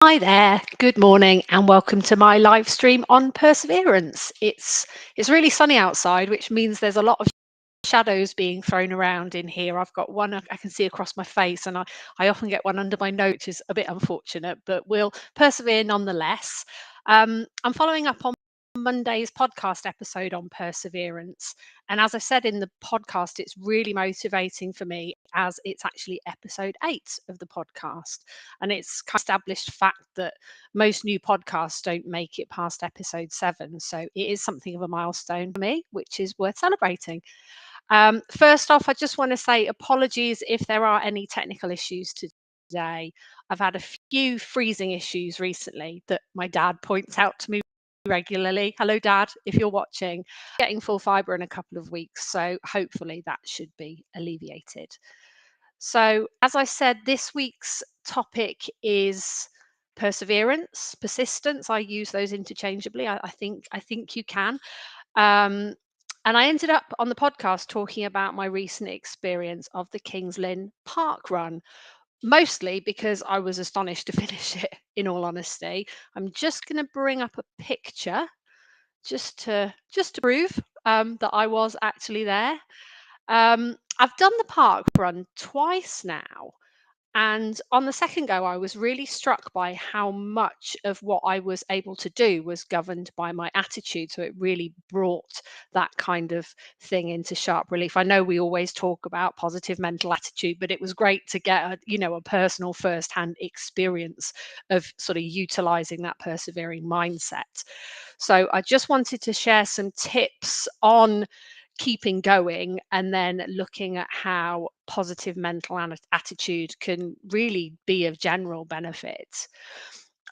Hi there, good morning, and welcome to my live stream on perseverance. It's really sunny outside, which means there's a lot of shadows being thrown around in here. I've got one I can see across my face, and I often get one under my nose, which is a bit unfortunate, but we'll persevere nonetheless. I'm following up on Monday's podcast episode on perseverance. And as I said in the podcast, it's really motivating for me as it's actually episode 8 of the podcast. And it's kind of established fact that most new podcasts don't make it past episode 7. So it is something of a milestone for me, which is worth celebrating. First off, I just want to say apologies if there are any technical issues today. I've had a few freezing issues recently that my dad points out to me regularly. Hello, Dad, if you're watching. Getting full fibre in a couple of weeks, so hopefully that should be alleviated. So, as I said, this week's topic is perseverance, persistence. I use those interchangeably. I think you can. Um, and I ended up on the podcast talking about my recent experience of the Kings Lynn Park Run, mostly because I was astonished to finish it, in all honesty. I'm just going to bring up a picture just to prove that I was actually there. I've done the park run twice now, and on the second go, I was really struck by how much of what I was able to do was governed by my attitude. So it really brought that kind of thing into sharp relief. I know we always talk about positive mental attitude, but it was great to get a personal first-hand experience of sort of utilizing that persevering mindset. So I just wanted to share some tips on keeping going and then looking at how positive mental attitude can really be of general benefit.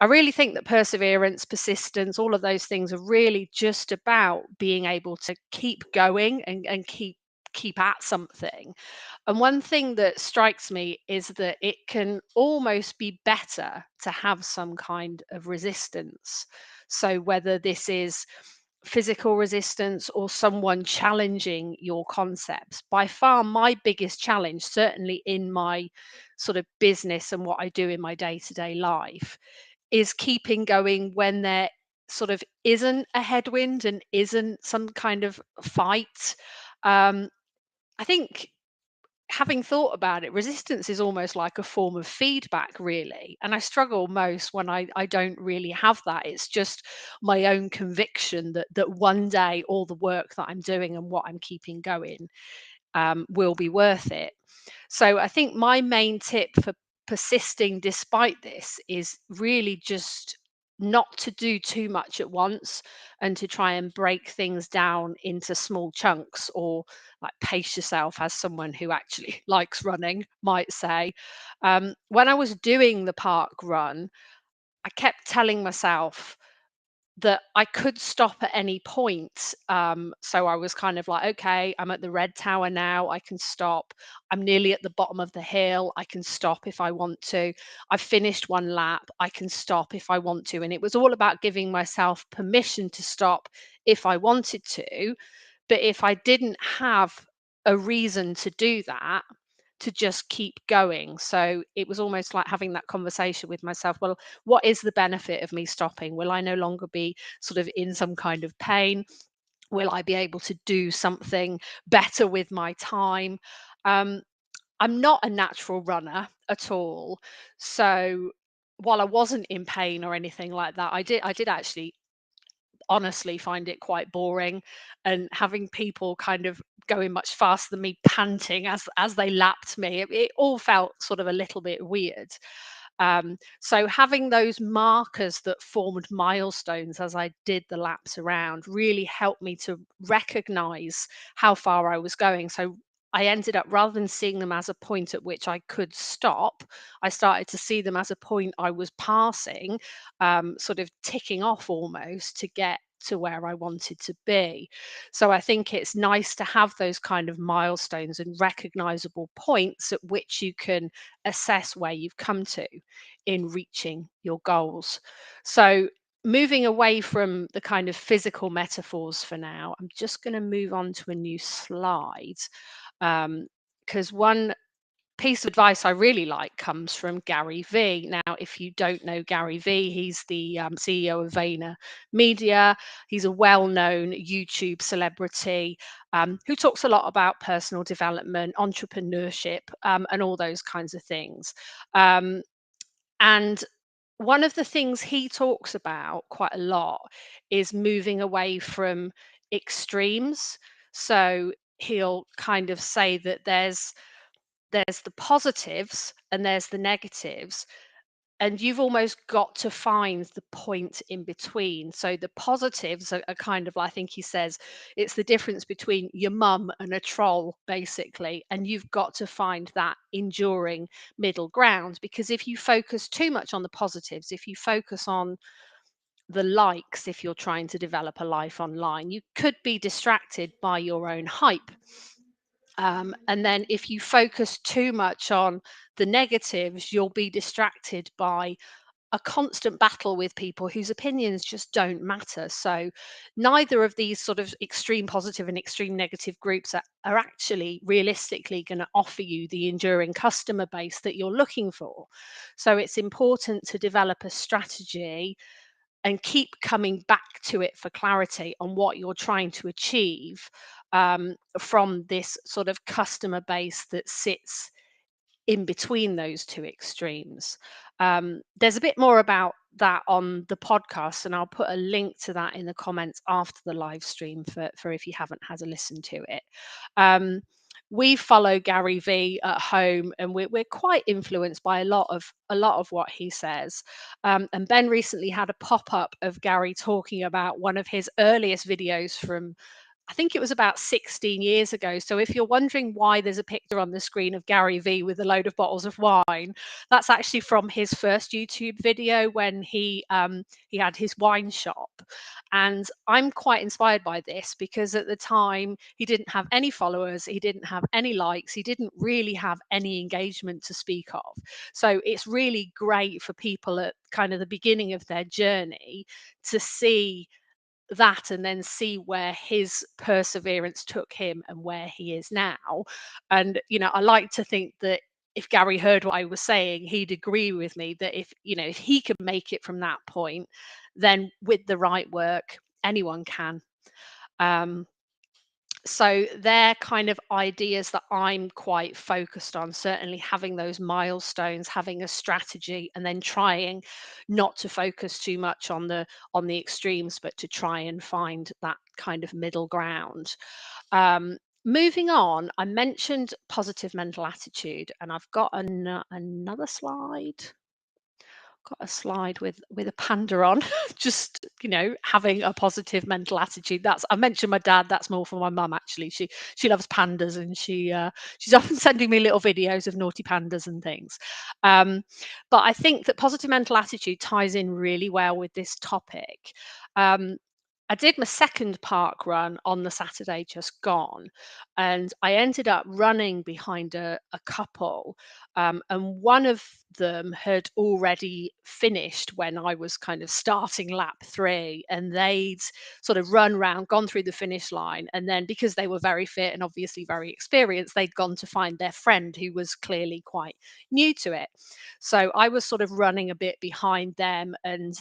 I really think that perseverance, persistence, all of those things are really just about being able to keep going and keep at something. And one thing that strikes me is that it can almost be better to have some kind of resistance. So whether this is physical resistance or someone challenging your concepts. By far, my biggest challenge, certainly in my sort of business and what I do in my day to day life, is keeping going when there sort of isn't a headwind and isn't some kind of fight. Um, I think having thought about it, resistance is almost like a form of feedback, really. And I struggle most when I don't really have that. It's just my own conviction that one day all the work that I'm doing and what I'm keeping going will be worth it. So I think my main tip for persisting despite this is really just not to do too much at once and to try and break things down into small chunks, or like pace yourself, as someone who actually likes running might say. When I was doing the park run, I kept telling myself that I could stop at any point. So I was kind of like, okay, I'm at the red tower now. I can stop. I'm nearly at the bottom of the hill. I can stop if I want to. I've finished one lap. I can stop if I want to. And it was all about giving myself permission to stop if I wanted to. But if I didn't have a reason to do that, to just keep going. So it was almost like having that conversation with myself. Well, what is the benefit of me stopping? Will I no longer be sort of in some kind of pain? Will I be able to do something better with my time? Um, I'm not a natural runner at all. So while I wasn't in pain or anything like that, I did actually honestly find it quite boring, and having people kind of going much faster than me, panting as they lapped me, it all felt sort of a little bit weird. So having those markers that formed milestones as I did the laps around really helped me to recognize how far I was going. So I ended up, rather than seeing them as a point at which I could stop, I started to see them as a point I was passing, sort of ticking off almost to get to where I wanted to be. So I think it's nice to have those kind of milestones and recognizable points at which you can assess where you've come to in reaching your goals. So moving away from the kind of physical metaphors for now, I'm just going to move on to a new slide. Because one piece of advice I really like comes from Gary Vee. Now, if you don't know Gary Vee, he's the CEO of Vayner Media. He's a well-known YouTube celebrity who talks a lot about personal development, entrepreneurship, and all those kinds of things. Um, and one of the things he talks about quite a lot is moving away from extremes. So he'll kind of say that there's the positives and there's the negatives, and you've almost got to find the point in between. So the positives are kind of like, I think he says it's the difference between your mum and a troll, basically, and you've got to find that enduring middle ground. Because if you focus too much on the positives, if you focus on the likes, if you're trying to develop a life online, you could be distracted by your own hype. And then if you focus too much on the negatives, you'll be distracted by a constant battle with people whose opinions just don't matter. So neither of these sort of extreme positive and extreme negative groups are actually realistically going to offer you the enduring customer base that you're looking for. So it's important to develop a strategy and keep coming back to it for clarity on what you're trying to achieve from this sort of customer base that sits in between those two extremes. There's a bit more about that on the podcast, and I'll put a link to that in the comments after the live stream for if you haven't had a listen to it. We follow Gary Vee at home, and we're quite influenced by a lot of what he says. And Ben recently had a pop up of Gary talking about one of his earliest videos from, I think it was about 16 years ago. So if you're wondering why there's a picture on the screen of Gary Vee with a load of bottles of wine, that's actually from his first YouTube video when he had his wine shop. And I'm quite inspired by this because at the time he didn't have any followers, he didn't have any likes, he didn't really have any engagement to speak of. So it's really great for people at kind of the beginning of their journey to see that and then see where his perseverance took him and where he is now. And, I like to think that if Gary heard what I was saying, he'd agree with me that if he could make it from that point, then with the right work, anyone can. Um, so they're kind of ideas that I'm quite focused on, certainly having those milestones, having a strategy, and then trying not to focus too much on the extremes, but to try and find that kind of middle ground. Moving on, I mentioned positive mental attitude, and I've got another slide. Got a slide with a panda on. Just, having a positive mental attitude. That's I mentioned my dad. That's more for my mum, actually. She loves pandas, and she's often sending me little videos of naughty pandas and things. um, but I think that positive mental attitude ties in really well with this topic. um, I did my second park run on the Saturday just gone, and I ended up running behind a couple, and one of them had already finished when I was kind of starting lap 3, and they'd sort of run round, gone through the finish line, and then because they were very fit and obviously very experienced, they'd gone to find their friend who was clearly quite new to it. So I was sort of running a bit behind them, and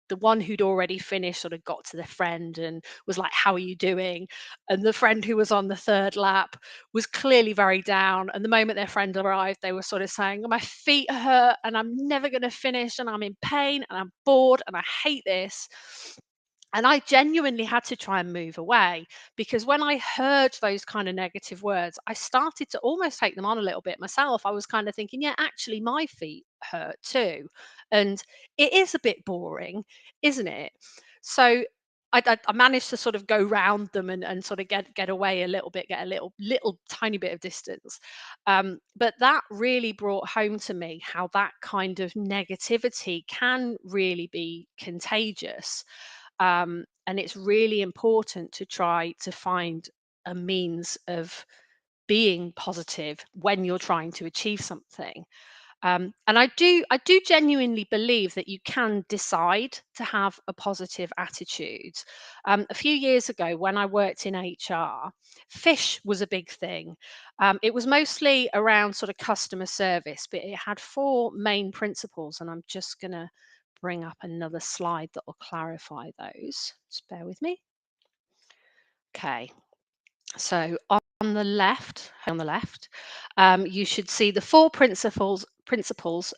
the one who'd already finished sort of got to the friend and was like, "How are you doing?" And the friend who was on the third lap was clearly very down. And the moment their friend arrived, they were sort of saying, "My feet hurt and I'm never going to finish and I'm in pain and I'm bored and I hate this." And I genuinely had to try and move away, because when I heard those kind of negative words, I started to almost take them on a little bit myself. I was kind of thinking, yeah, actually, my feet hurt too. And it is a bit boring, isn't it? So I managed to sort of go round them and sort of get away a little bit, get a little tiny bit of distance. But that really brought home to me how that kind of negativity can really be contagious. And it's really important to try to find a means of being positive when you're trying to achieve something. And I do genuinely believe that you can decide to have a positive attitude. A few years ago, when I worked in HR, fish was a big thing. It was mostly around sort of customer service, but it had four main principles, and I'm just going to bring up another slide that will clarify those. Just bear with me. Okay. So on the left, you should see the four principles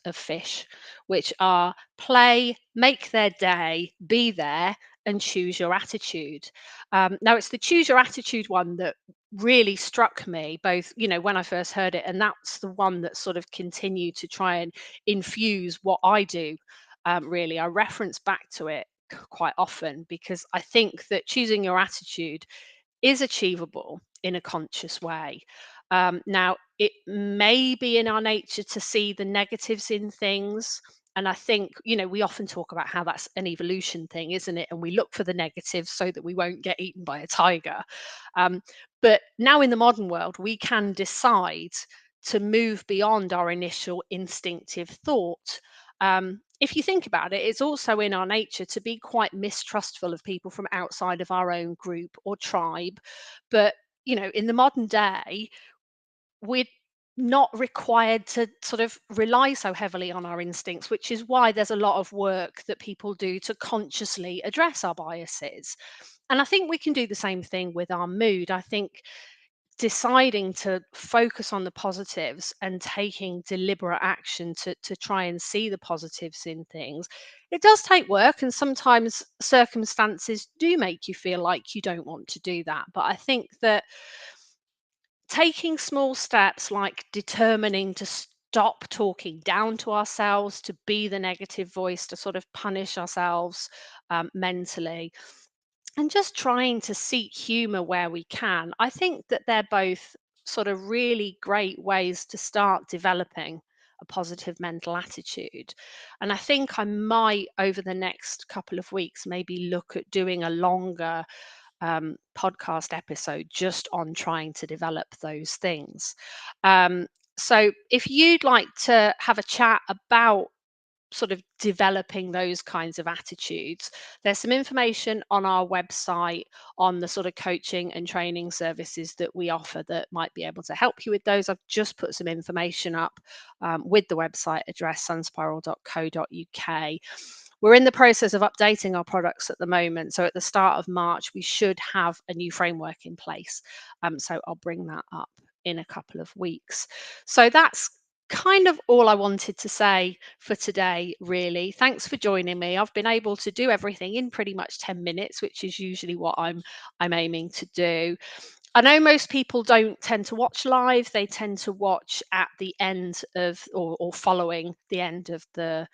of fish, which are play, make their day, be there, and choose your attitude. Now, it's the choose your attitude one that really struck me, both when I first heard it, and that's the one that sort of continued to try and infuse what I do. Really, I reference back to it quite often because I think that choosing your attitude is achievable in a conscious way. Now, it may be in our nature to see the negatives in things. And I think, we often talk about how that's an evolution thing, isn't it? And we look for the negatives so that we won't get eaten by a tiger. Um, but now in the modern world, we can decide to move beyond our initial instinctive thought. If you think about it, it's also in our nature to be quite mistrustful of people from outside of our own group or tribe. But, in the modern day, we're not required to sort of rely so heavily on our instincts, which is why there's a lot of work that people do to consciously address our biases. And I think we can do the same thing with our mood. I think deciding to focus on the positives and taking deliberate action to try and see the positives in things, it does take work, and sometimes circumstances do make you feel like you don't want to do that. But I think that taking small steps like determining to stop talking down to ourselves, to be the negative voice, to sort of punish ourselves mentally, and just trying to seek humor where we can. I think that they're both sort of really great ways to start developing a positive mental attitude. And I think I might, over the next couple of weeks, maybe look at doing a longer podcast episode just on trying to develop those things. Um, so if you'd like to have a chat about sort of developing those kinds of attitudes, there's some information on our website on the sort of coaching and training services that we offer that might be able to help you with those. I've just put some information up with the website address sunspiral.co.uk. We're in the process of updating our products at the moment, so at the start of March we should have a new framework in place. So I'll bring that up in a couple of weeks. So that's kind of all I wanted to say for today, really. Thanks for joining me. I've been able to do everything in pretty much 10 minutes, which is usually what I'm aiming to do. I know most people don't tend to watch live. They tend to watch at the end of or following the end of the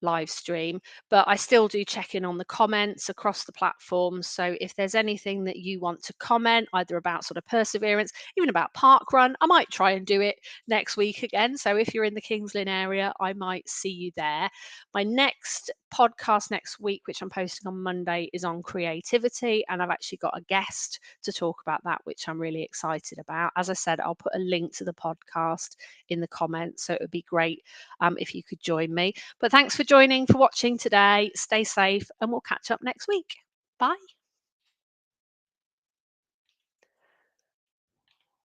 live stream, but I still do check in on the comments across the platforms. So if there's anything that you want to comment, either about sort of perseverance, even about parkrun, I might try and do it next week again. So if you're in the Kings Lynn area, I might see you there. My next podcast next week, which I'm posting on Monday, is on creativity, and I've actually got a guest to talk about that, which I'm really excited about. As I said, I'll put a link to the podcast in the comments, so it would be great if you could join me. But thanks for joining, for watching today. Stay safe, and we'll catch up next week. Bye.